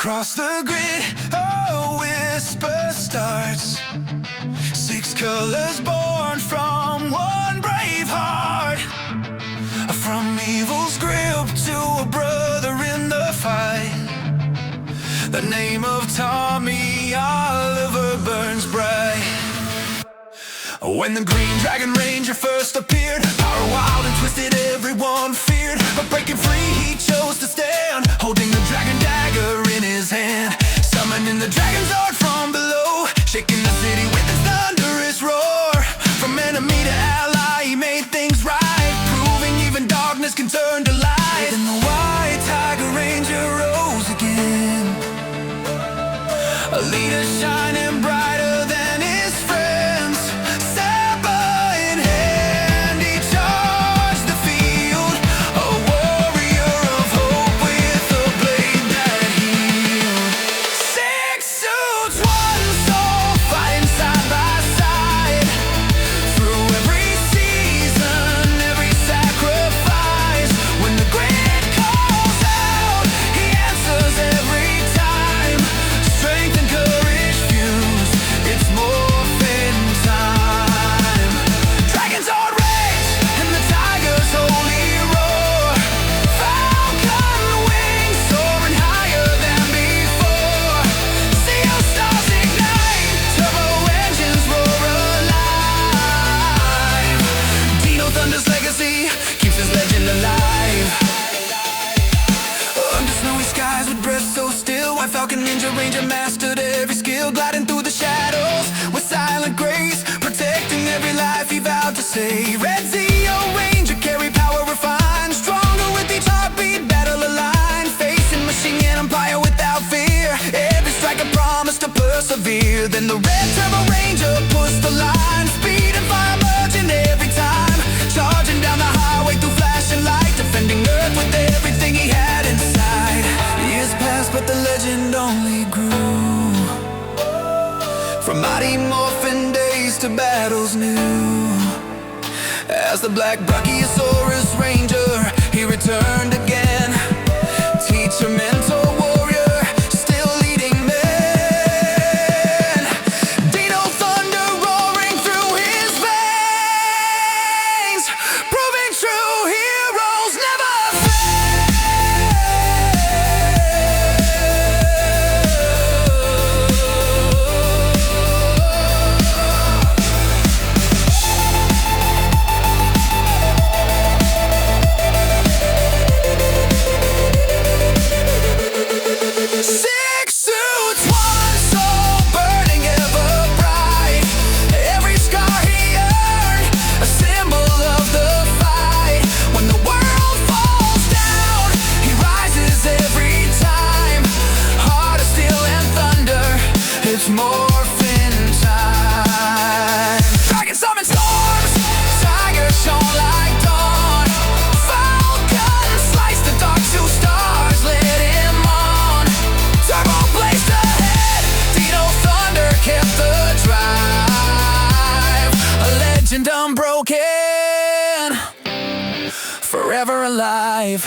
Across the grid, a whisper starts. 6 colors born from one brave heart. From evil's grip to a brother in the fight. The name of Tommy Oliver burns bright. When the Green Dragon Ranger first appeared, power wild and twisted, everyone feared. But breaking free, he chose to stand, holding the dragon dagger in his hand. Summoning the dragon zord from below, shaking the city with its thunderous roar. From enemy to ally, he made things right, proving even darkness can turn to light. And the white Tiger Ranger rose again, a leader shining brighter than his friends. Saber in hand, he charged the field, a warrior of hope with a blade that healed. 6 suits, one soul, fighting side by side. Through every season, every sacrifice. When the grid calls out, he answers every time. Strength and courage fuse, it's Morphin time. Dragons are rage, and the tiger's holy roar. Falcon wings soaring higher than before. Seal stars ignite, turbo engines roar alive. Dino Thunder's legacy keeps his legend alive. Under snowy skies with breath so still, White Falcon Ninja Ranger mastered every skill, gliding through the shadows with silent grace, protecting every life he vowed to save. Red Zeo Ranger carry power refined, stronger with each heartbeat, battle aligned, facing machine empire without fear. Every striker promised to persevere. Then the Red Turbo Ranger pushed the line, speed and fire merging every time, charging down the highway through flashing light, defending Earth with everything he had inside. Years passed, but the legend only grew, from mighty Morphin days to battles new. As the Black Brachiosaurus Ranger, he returned again, teacher, mentor, warrior, still leading men. Dino Thunder roaring through his veins, proving true heroes never Morphin time. Dragon summon storms, tiger shone like dawn. Falcon sliced the dark 2 stars, led him on. Turbo blazed ahead, Dino Thunder kept the drive. A legend unbroken, forever alive.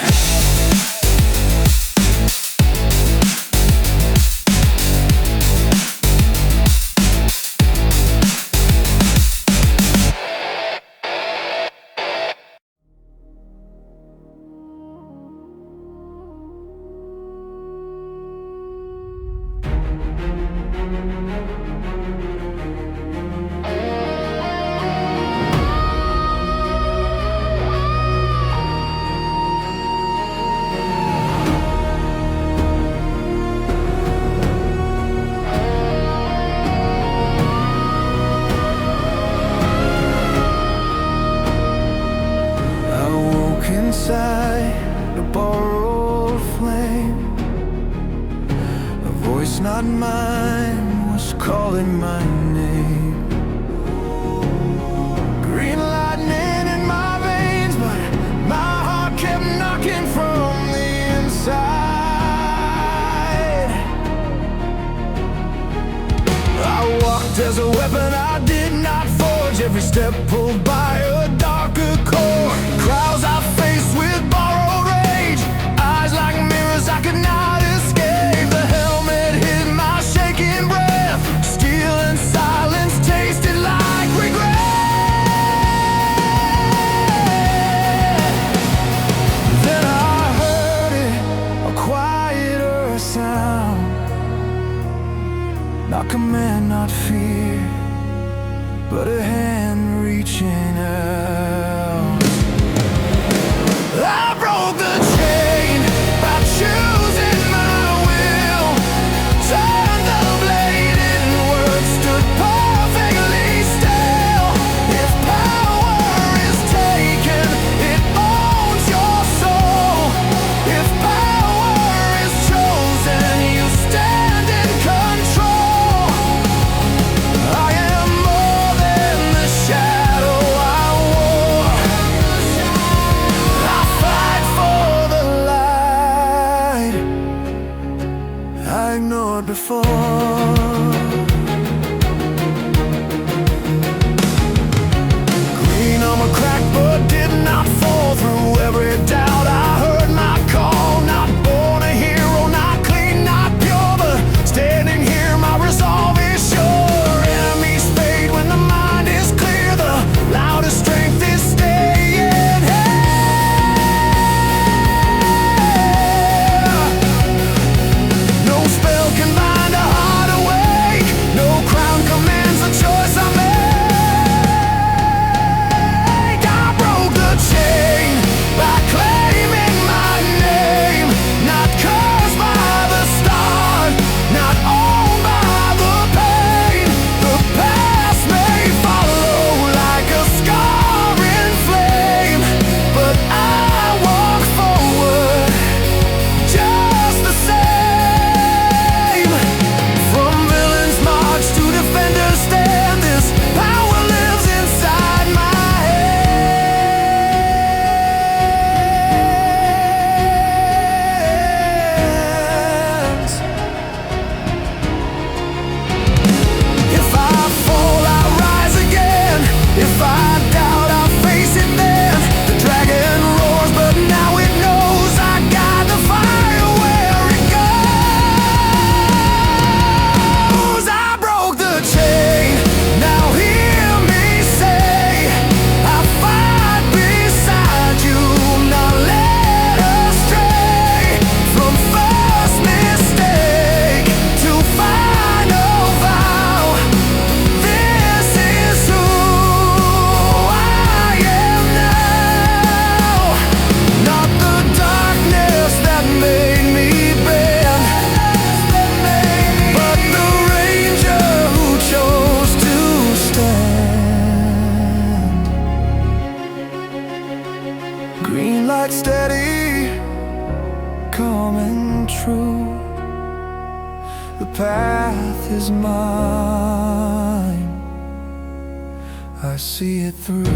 Inside a borrowed flame, a voice not mine was calling my name. Green lightning in my veins, but my heart kept knocking from the inside. I walked as a weapon I did not forge, every step pulled by a darker core. Crowds I faced with borrowed rage, eyes like mirrors I could not escape. The hell reaching out. I broke the chain by choosing my will. Turned the blade inward, stood perfectly still. If power is taken, it owns your soul. If power is chosen, you stand in control. I am more than the shadow I wore. I fight for the light I ignored before. Green armor cracked but did not fall. Through every doubt I heard my call. Not born a hero, not clean, not pure, but standing here my resolve is sure. Enemies fade when the mind is clear. The loudest strength is staying here. No spell can bind a heart awake. No crown commands the choice I make. I broke the chain by claiming my name. Not cursed by the start, not owned by the pain. The past may follow like a scarring flame, but I walk forward just the same. From villains march to defenders stand. This power lives inside my hands. If I fall, I rise again. If I doubt, I face it then. The dragon roars, but now it knows I got the fire where it goes. I broke the chain, now hear me say, I fight beside you, not led astray. From first mistake to final vow, this is who I am now. Not the darkness that made me bend, but the ranger who chose to stand. Green light steady, calm and true. The path is mine, I see it through.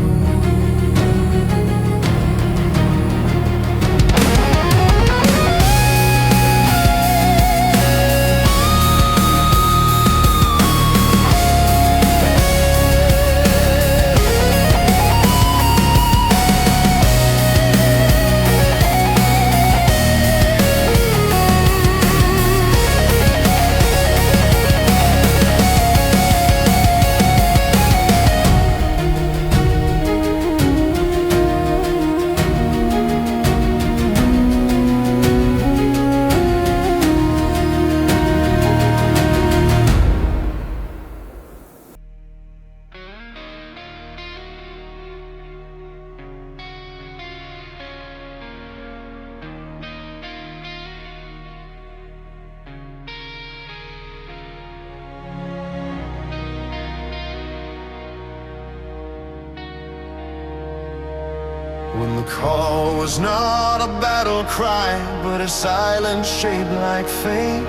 When the call was not a battle cry, but a silent shape like fate,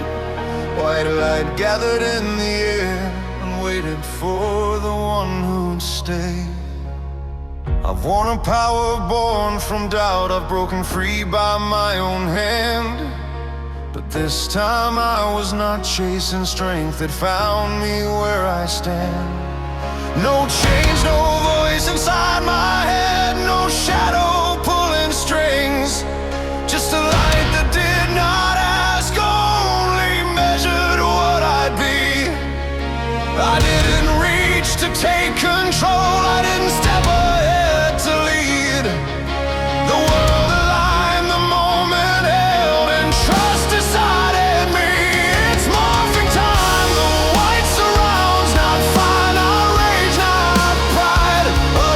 white light gathered in the air and waited for the one who'd stay. I've worn a power born from doubt, I've broken free by my own hand. But this time I was not chasing strength, it found me where I stand. No change, no voice inside my head, no shadow pulling strings. Just a light that did not ask, only measured what I'd be. I didn't reach to take control, I didn't step ahead to lead. The world aligned, the moment held, and trust decided me. It's morphing time, the white surrounds, not fire, not rage, not pride. A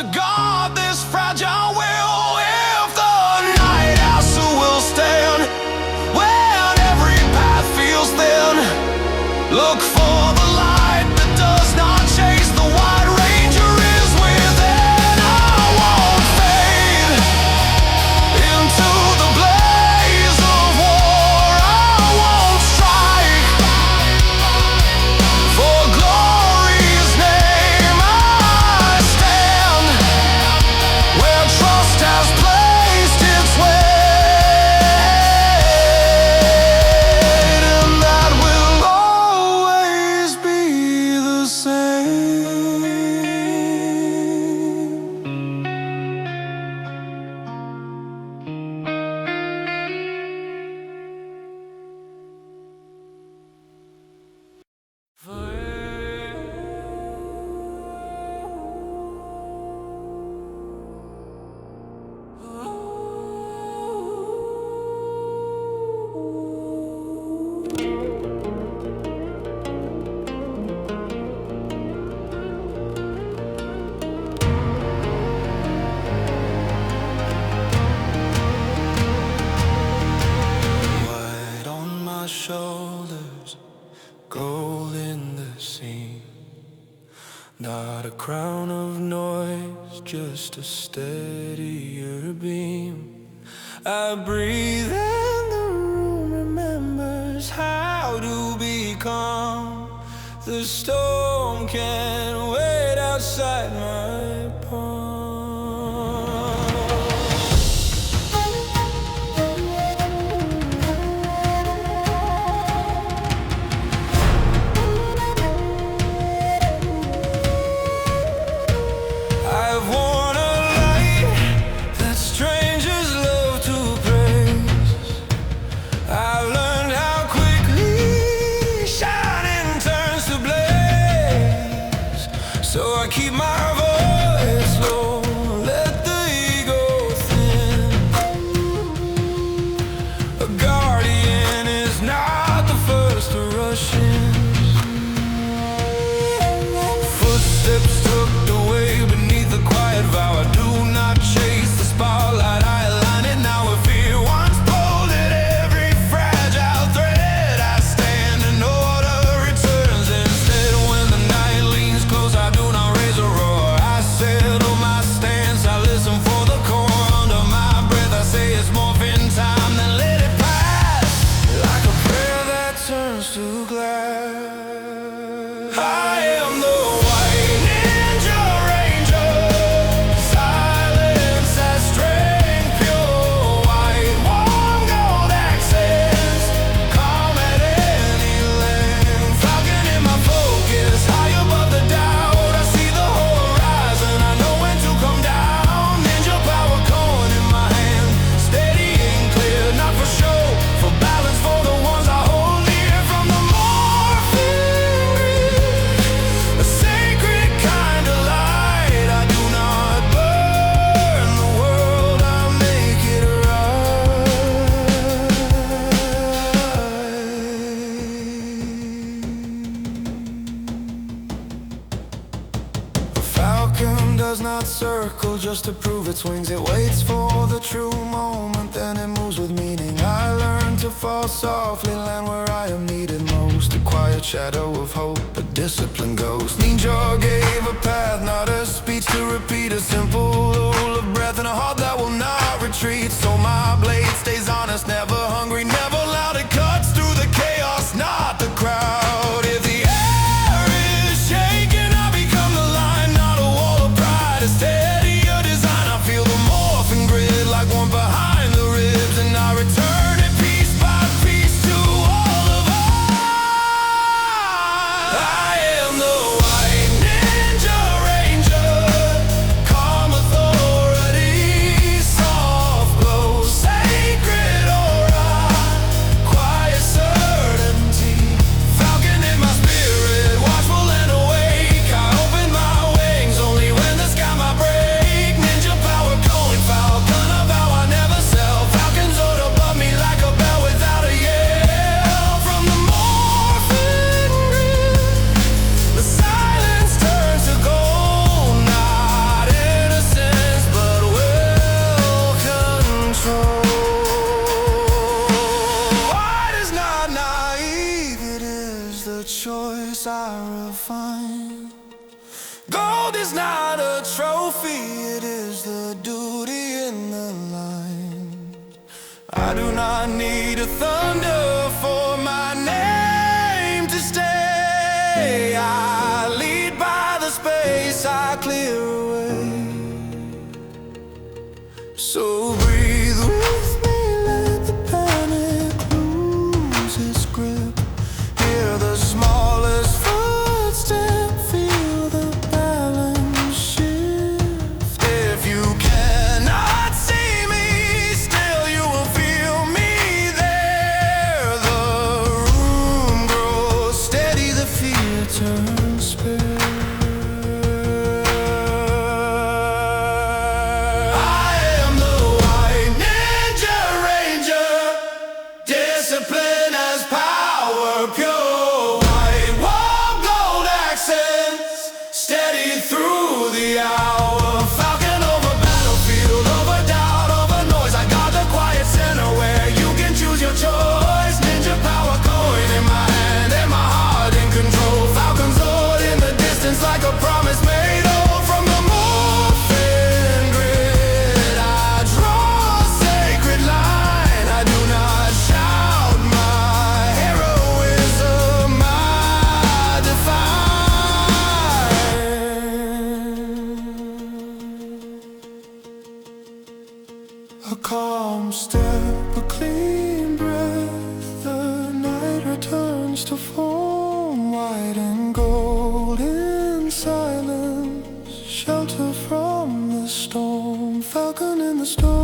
to guard this fragile will. If the night house will stand when every path feels thin, look for the light that does not chase. The White Ranger is within. I won't fade into the blaze of war. I won't strike for glory's name. I stand where trust has placed its weight, and that will always be the same. White on my shoulders, gold in the seam. Not a crown of noise, just a steadier beam. I breathe and the room remembers how to be calm. The storm can't wait outside my palm. I've worn a light that strangers love to praise. I learned how quickly shining turns to blaze. So I keep my voice low, let the ego thin. A guardian is not the first to rush in. Footsteps tucked away beneath the quiet vow. I do not chase the spotlight, I align it now. If fear once pulled at every fragile thread, I stand and order returns instead. When the night leans close, I do not raise a roar. I settle my stance, I listen for the core. Under my breath I say it's morphin time, then let it pass like a prayer that turns to glass. I am the White Ninja Ranger. Silence has strength, pure white, warm gold accents. Calm at any length. Falcon in my focus, high above the doubt. I see the horizon, I know when to come down. Ninja power coin in my hand, steady and clear, not for show, for balance, for the ones I hold near. From the Morphin grid, a sacred kind of light. I do not burn the world, I make it right. A falcon does not circle just to prove its wings. It waits for the true moment, then it moves with meaning. I learn to fall softly, land where I am needed most. A quiet shadow of hope, a disciplined ghost. Ninja gave a path, not a speech to repeat. A simple rule of breath and a heart that will not retreat. So my blade stays honest, never hungry, never loud. It cuts through the chaos, not the crowd. If the air is shaking, I become the line, not a wall of pride. A steadier design, I feel the Morphin grid like one behind the ribs, and I return it piece by piece to all of us. I am the White Ninja Ranger. Calm authority, soft glow, sacred aura. is not a trophy, it is the duty in the line. I do not need a thunder for my name to stay. I lead by the space I clear away. So breathe with me, let the panic lose its grip. Hear the smallest footstep, feel the balance shift. If you cannot see me, still you will feel me there. The room grows steady, the fear turns spare. Discipline as power, pure white wall, gold accents, steady through the hour. Falcon over battlefield, over doubt, over noise. I got the quiet center where you can choose your choice. Ninja power coin in my hand and my heart in control. Falcon sword in the distance like a promise made old. From the Morphin grid I draw a sacred line. I do not shout my heroism, I define. A calm step, a clean breath. The night returns to form, white and gold in silence. Shelter from the storm, falcon in the storm,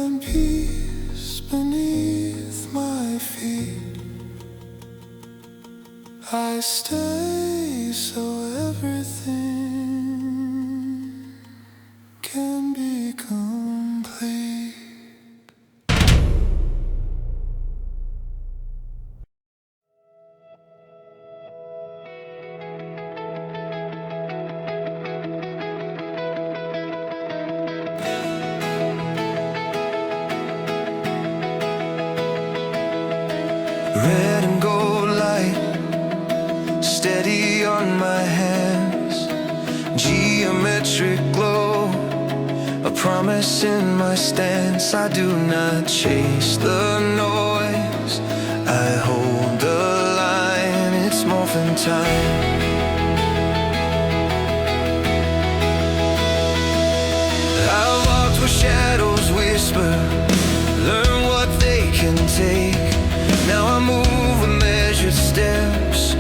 and peace beneath my feet. I stay so everything can be complete. Red and gold light steady on my hands, geometric glow, a promise in my stance. I do not chase the noise, I hold the line. It's Morphin time. I've walked where shadows whisper, learn what they can take. Now I move with measured steps,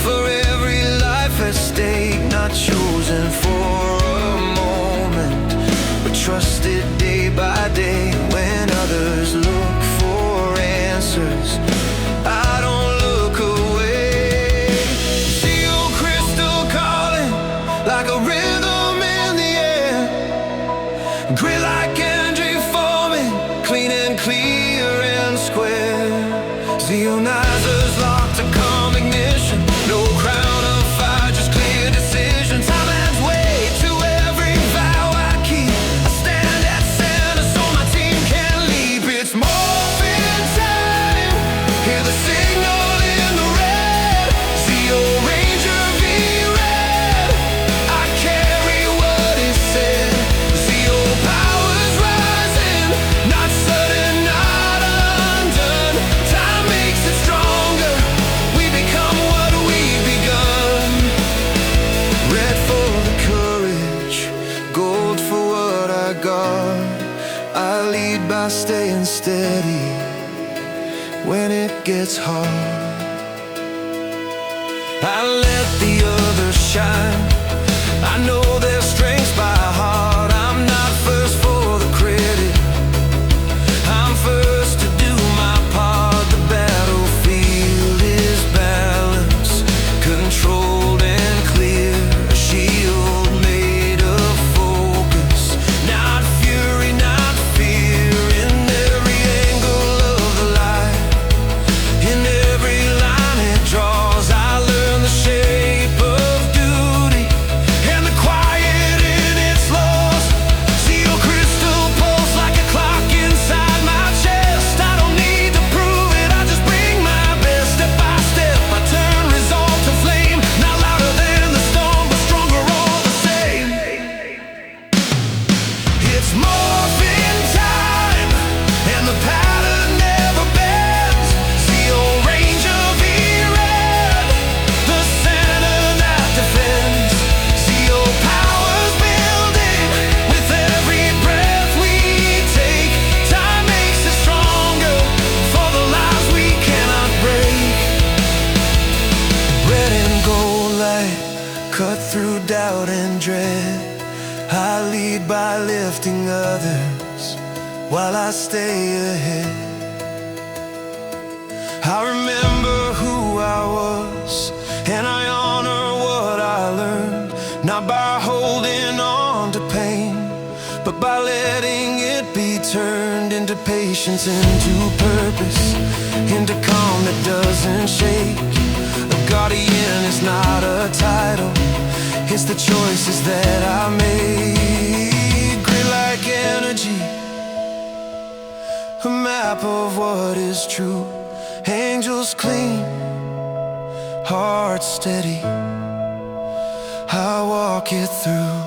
for every life at stake. Not chosen for a moment, but trusted day by day. When others look for answers, I don't look away. See your crystal calling like a rhythm in the air. Grit like Andre forming, clean and clear and square. Zeonizers locked to calm ignition, no crown of fire, just clear decisions. Time adds weight to every vow I keep. I stand at center so my team can leap. It's Morphin time, hear the signal in the red. Zeo Ranger V red, I carry what is said. Zeo powers rising, not sudden, not undone. Time makes it stronger, we become what we've begun. Red for the courage, gold for what I got. I lead by staying steady when it gets hard. I let the others shine, I know their strengths by heart. I'm not first for the credit, I'm first to do my part. The battlefield is balanced, controlled and clear. A shield made of focus, not fury, not fear. In every angle of the light, in every line it draws, I learn the shape of duty and the quiet made by lifting others while I stay ahead. I remember who I was, and I honor what I learned, not by holding on to pain, but by letting it be turned into patience, into purpose, into calm that doesn't shake. A guardian is not a title, it's the choices that I make. Grit like energy, a map of what is true. Angels clean, heart steady, I walk it through.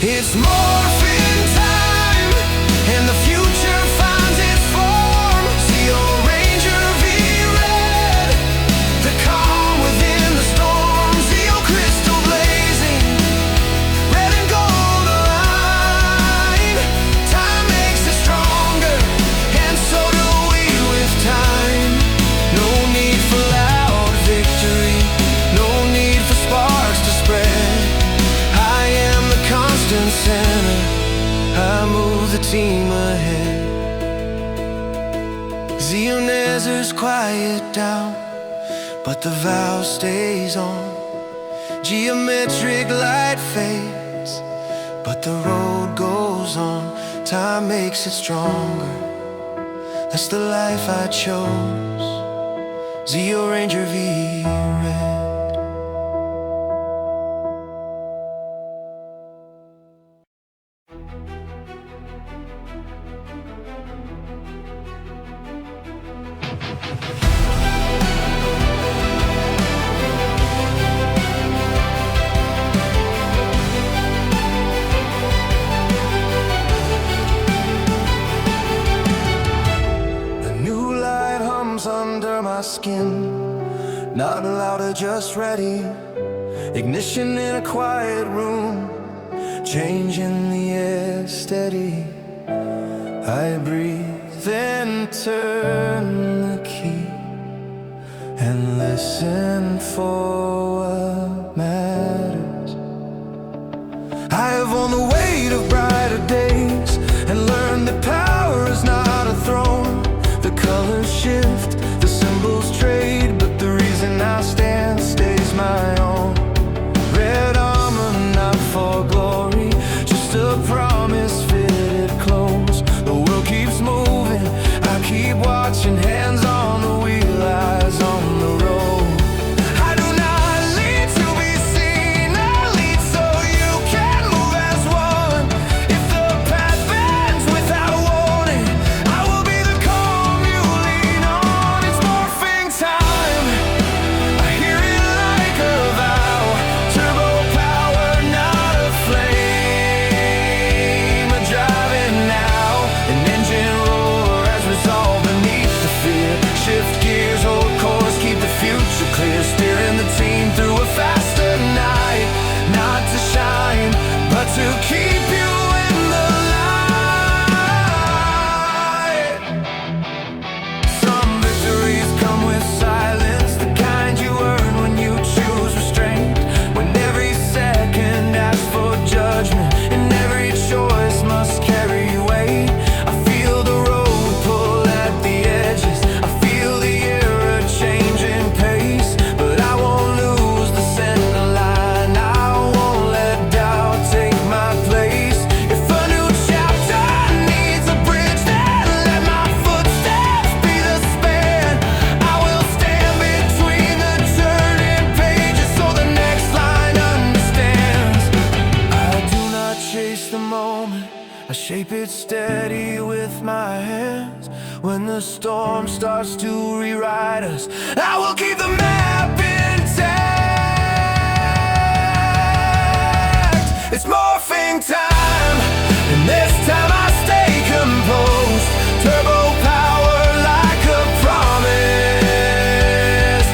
It's morphin' time, and the future finds its form. See your ranger V-red, the calm within the storm. See your crystal blazing, red and gold align. Time makes us stronger, and so do we with time. No need for loud victory, no need for sparks to spread. I am the constant center, I move the team ahead. Zionezers quiet down, but the vow stays on. Geometric light fades, but the road goes on. Time makes it stronger, that's the life I chose. Zio Ranger V-Red. Under my skin, not louder, just ready. Ignition in a quiet room, change in the air steady. I breathe and turn the key and listen for what matters. I have won the weight of brighter days and learned that power is not a throne. The colors shift, the symbols trade, but the reason I stand stays my own. Red armor, not for glory, just a promise fitted close. The world keeps moving, I keep watching, hands on the wheel, eyes on the road. I do not lead to be seen, I lead so you can move as one. If the path bends without warning, I will be the calm you lean on. It's morphing time, I hear it like a vow. Turbo power, not a flame. A driving now, an engine roar as resolve beneath the fear. Shift gears, hold course, keep the future clear. Steering the team through a faster night, not to shine, but to keep you in the light. Some victories come with silence, the kind you earn when you choose restraint. When every second asks for judgment, and every choice must carry weight. I feel the road pull at the edges, I feel the era changing pace, but I won't lose the center line, I won't let doubt take my place. If a new chapter needs a bridge, then let my footsteps be the span. I will stand between the turning pages so the next line understands. I do not chase the moment, I shape it steady with my hands. When the storm starts to rewrite us, I will keep the map intact. It's morphing time, and this time I stay composed. Turbo power like a promise,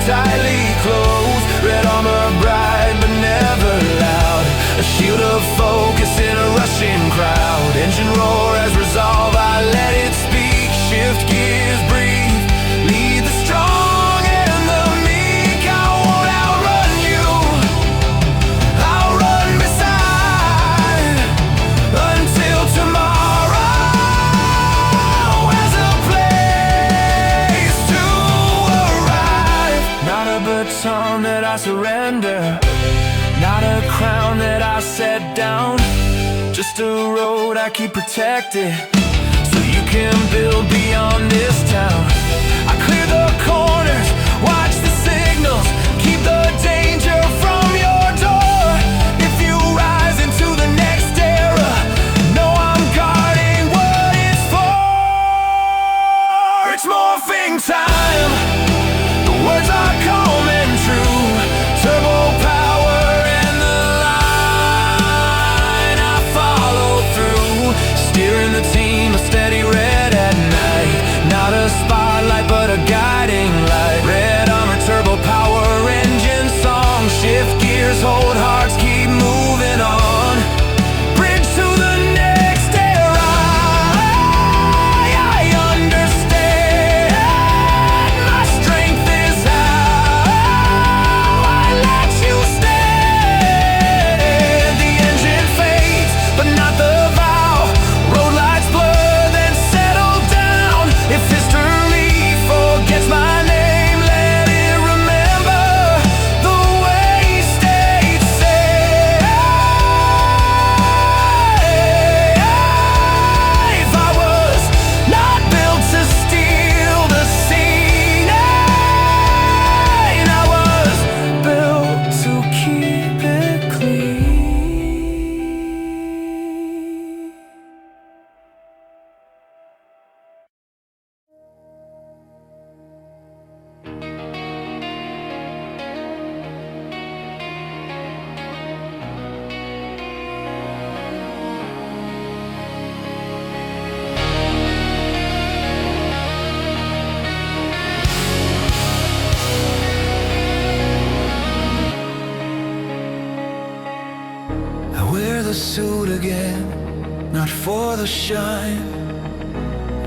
tightly closed. Red armor bright but never loud, a shield of focus in a rushing crowd. Engine roar as resolve, I let it speak. Shift gears, breathe, lead the strong and the meek. I won't outrun you, I'll run beside. I surrender. Not a crown that I set down, just a road I keep protected, so you can build beyond this town. I clear the corners, watch the signals, keep the danger from your door. If you rise into the next era, know I'm guarding what it's for. It's morphing time, the words are coming true. Turbo power and the line I follow through. Steering the team a steady red at night. Not a spotlight but a guiding light. Red armor, turbo power, engine song. Shift gears, hold hearts, keep moving on. Bridge to the next era. I understand. My strength is how I let you stand. The engine fades, but not the vow. Road lights blur, then settle down. If history forgets my name, let it remember the way he stayed safe. I was not built to steal the scene. I was built to keep it clean. I wear the suit again, not for the shine.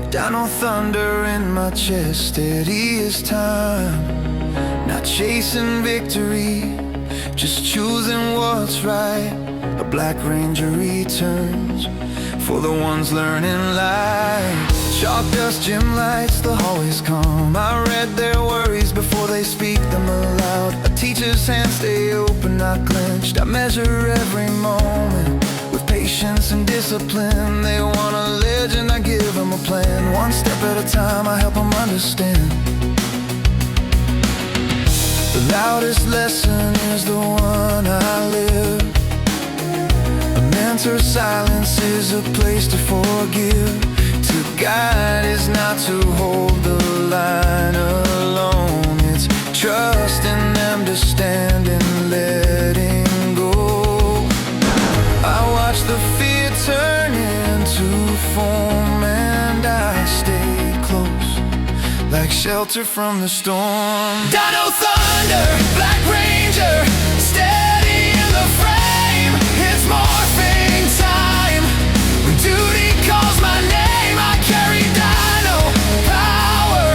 Dino thunder in my chest, steady as time. Not chasing victory, just choosing what's right. A black ranger returns for the ones learning life. Chalk dust, gym lights, the hallways calm. I read their worries before they speak them aloud. A teacher's hands stay open, not clenched. I measure every moment with patience and discipline. They want a legend, I give them a plan. One step at a time, I help them understand. The loudest lesson is the one I live. A mentor's silence is a place to forgive. To guide is not to hold the line alone. It's trusting them to stand and letting go. I watch the fear turn into foam, and I stay close, like shelter from the storm. Dino thunder, black ranger, steady in the frame. It's morphing time. When duty calls my name, I carry dino power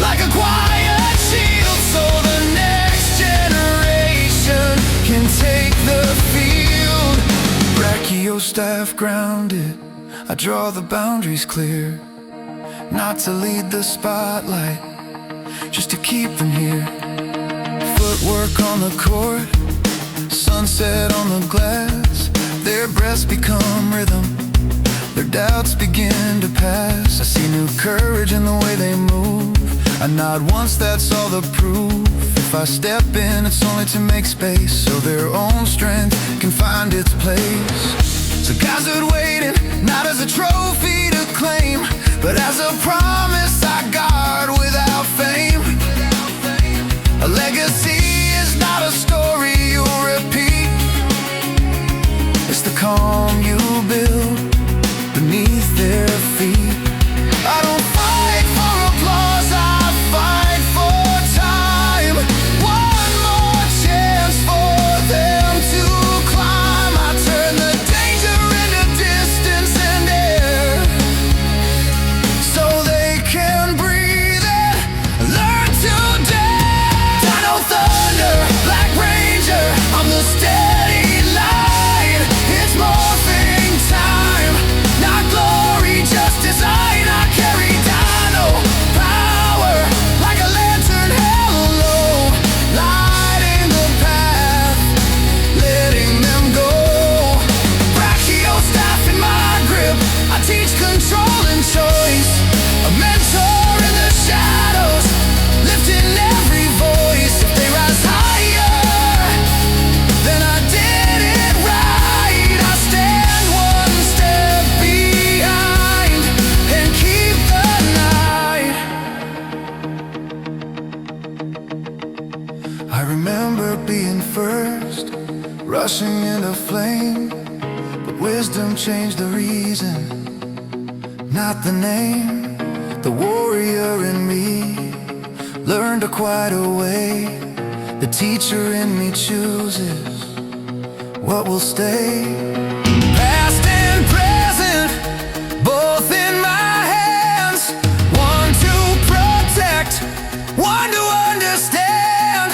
like a quiet shield, so the next generation can take the field. Brachio staff grounded, I draw the boundaries clear. Not to lead the spotlight, just to keep them here. Footwork on the court, sunset on the glass. Their breaths become rhythm, their doubts begin to pass. I see new courage in the way they move. I nod once, that's all the proof. If I step in, it's only to make space, so their own strength can find its place. So guys are waiting, not as a trophy to claim, but as a promise I guard without fame. A legacy is not a story you'll repeat. It's the calm you build beneath their feet. I don't fight for applause, I fight for time. One more chance for them to climb. I turn the danger into distance and air, so they can breathe first, rushing into flame. But wisdom changed the reason, not the name. The warrior in me learned to quiet away. The teacher in me chooses what will stay. Past and present, both in my hands. One to protect, one to understand.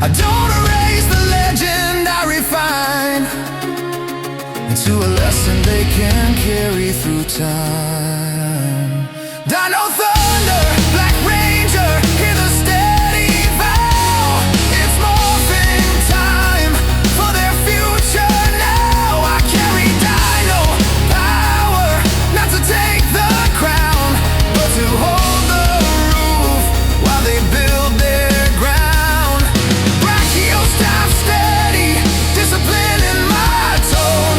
I don't erase the legend, I refine into a lesson they can carry through time. Dino thunder, Black Ranger, hear the steady vow. It's morphin time for their future now. I carry dino power, not to take the crown, but to hold the roof while they build their ground. Brachio's time steady, discipline in my tone.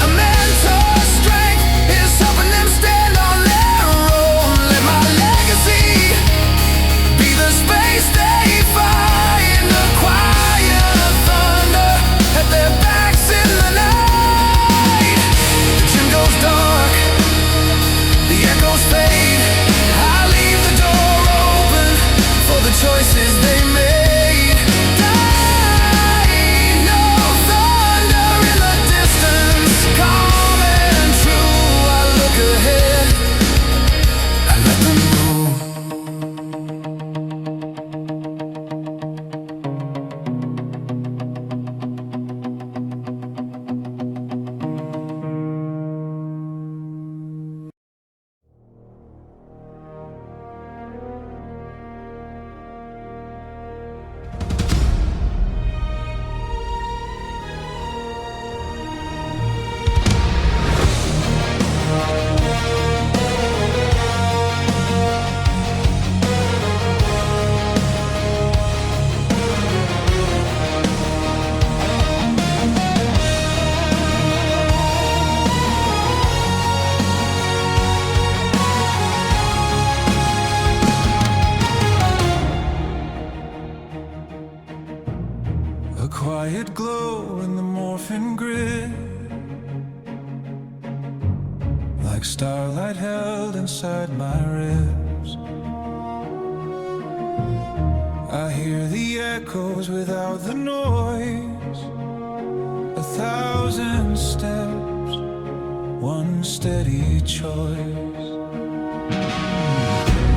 A mentor's strength is helping them stand on their own. Let my legacy be the space they find. The quiet thunder at their backs in the night. The gym goes dark, the echoes fade. I leave the door open for the choices they made. Dino thunder in the distance, calm and true. I look ahead, I let them move. A quiet glow in the Morphin grid, like starlight held inside my ribs. I hear the echoes without the noise. 1,000 steps, one steady choice.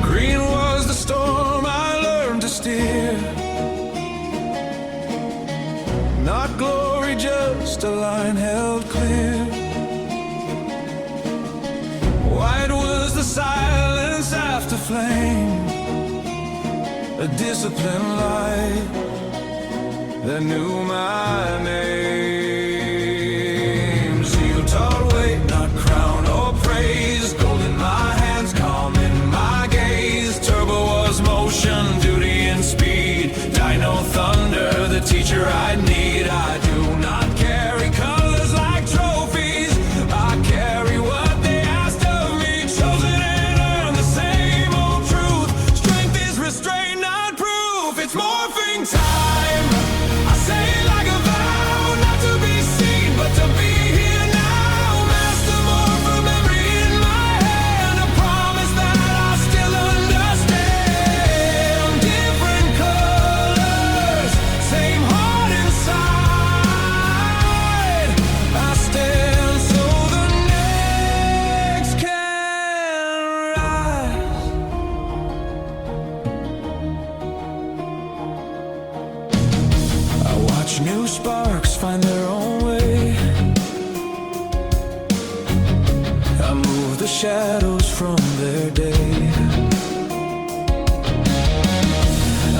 Green was the storm I learned to steer. Not glory, just a line held clear. White was the silence after flame, a disciplined light that knew my name. Seal taught weight, not crown or praise. Gold in my hands, calm in my gaze. Turbo was motion, duty and speed. Dino thunder, the teacher I need. I do not carry colors like trophies. I carry what they asked of me. Chosen and earned the same old truth. Strength is restraint, not proof. It's morphing time. I say like a vow, not to be seen, but to be here now. Master more from memory in my hand. A promise that I still understand. Different colors, same heart inside. I stand so the next can rise. I watch new sparks find their own way. I move the shadows from their day.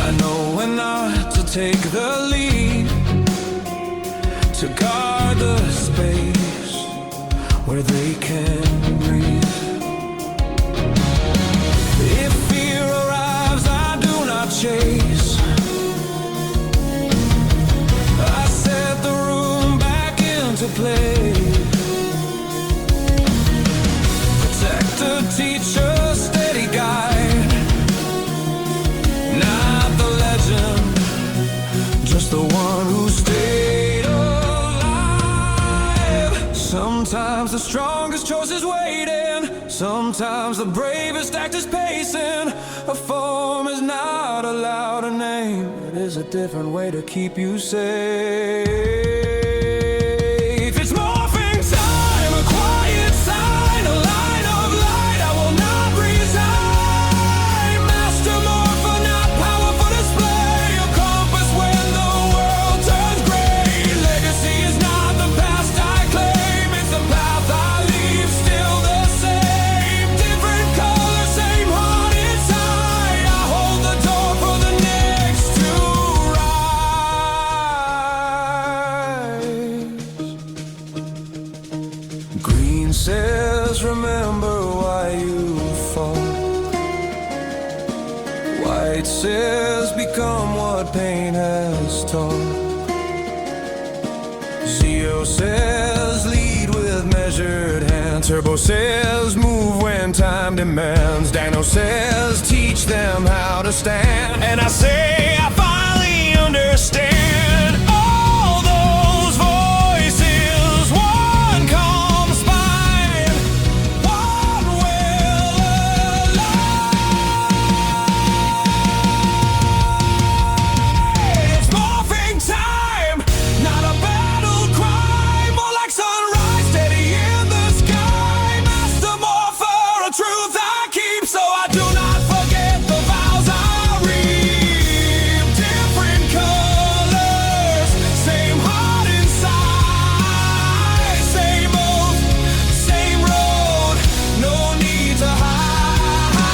I know when not to take the lead, to guard the space where they can breathe. If fear arrives, I do not chase. I set the room back into play. Protector, teacher, steady guide. Not the legend, just the one who stays. Sometimes the strongest choice is waiting. Sometimes the bravest act is pacing. A form is not allowed a name. It is a different way to keep you safe. It's morphing time, a quiet sign, a line of light. I will not resign. Master morpher, not power for display. A compass when the world turns gray. Legacy is not the past I claim. It's the path I leave, still the same. Different color, same heart inside. I hold the door for the next to rise. Green says, remember why you fought. White says, become what pain has taught. Zeo says, lead with measured hands. Turbo says, move when time demands. Dino says, teach them how to stand. And I say, I finally understand all those voices. One calm spine, one will align. It's morphing time, not a battle cry, more like sunrise, steady in the sky. Master morpher, a truth I keep, so I do not forget the vows I reap. Different colors, same heart inside. Same oath, same road, no need to hide.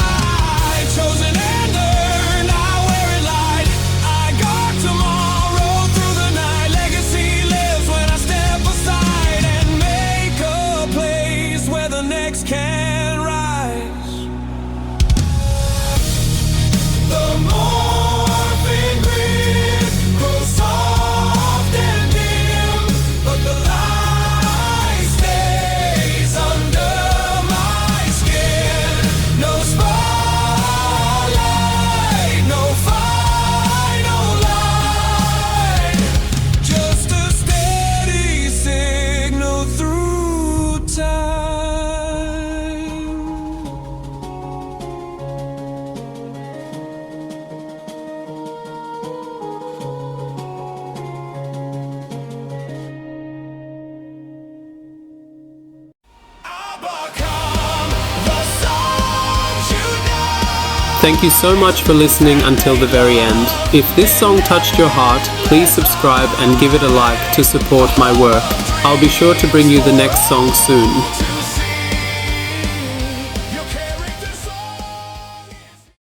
Chosen and earned, I wear it light. I guard tomorrow through the night. Legacy lives when I step aside and make a place where the next can rise. The morphin grid grows soft and dim, but the light stays under my skin. No spotlight, no final line, just a steady signal through time. I'll become the songs you know. Thank you so much for listening until the very end. If this song touched your heart, please subscribe and give it a like to support my work. I'll be sure to bring you the next song soon.